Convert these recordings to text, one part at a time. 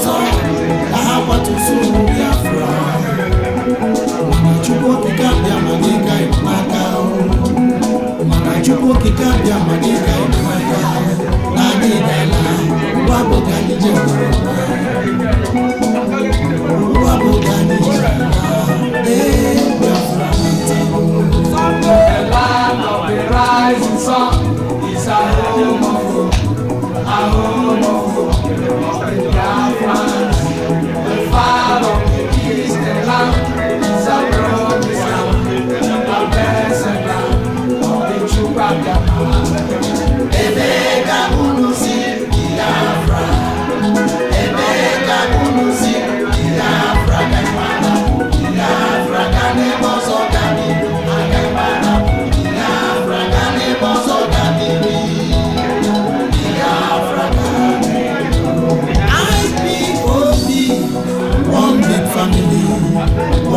ọzọ ka ha kwatusu Biafra mana Chukwu okike abịa ma gị ga n'aka mana Chukwu okike abịa ma gị ga n'aka na anyị ga-ala ụwa bụ ka anyị je ụwa bụ ka anyị je Biafra The land of the rising sun is a home of hope, a home of hope. Biafrans, the fire of the eastern land is a promised land, a blessed land of the true Biafra. Ebega unusi Biafra, ebega unusi Biafra, Biafra kane bozo kani, agemana Biafra kane bozo kani, Biafra kane. IPOB, one big family,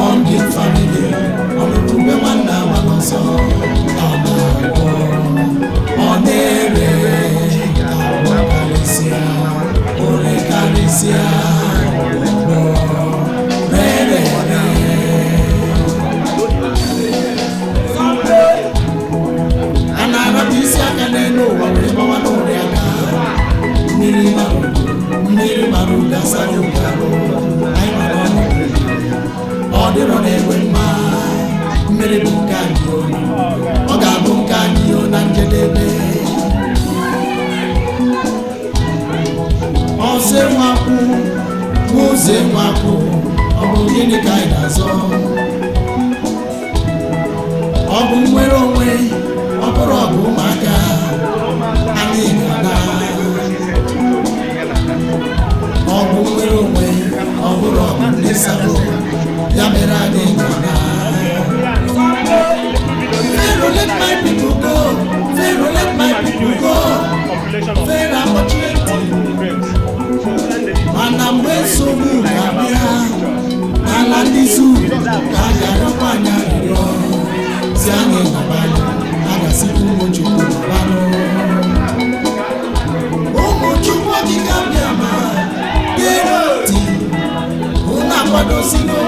one big family. Omekube wanda wanoso, amako, onere, awakalisia, orekalisia, ono, rere. Anarabisi akaneno, wawema wanore aka, mmiri maru gasari ukaro, aimano, odiro newe mma, mmiri bunkanyo, oga bunkanyo na njedebe. Ose nwaku, muze nwaku, ọbụ gịnị ka ị na-azọ? Ọ bụ nwere onwe, ọ bụrụ ọgụ ụmụaka, anyị ga-ana. Ọ bụ nwere onwe, ọ bụrụ ọgụ ndị sabo, ya mere anyị ga-ana. Pharaoh, let my people go. Pharaoh, let my people go. Pharaoh, opportunity. Mana mgbe nsogbu ga-abịa n'ala ndị Zuu ka a ga-arịọkwa anyị arịrịọ si anyị gbabanụ a ga-asịkwa ụmụ Chukwu gbabanụ. Ụmụ Chukwu okike abịa ma gee ntị unu akwadosigo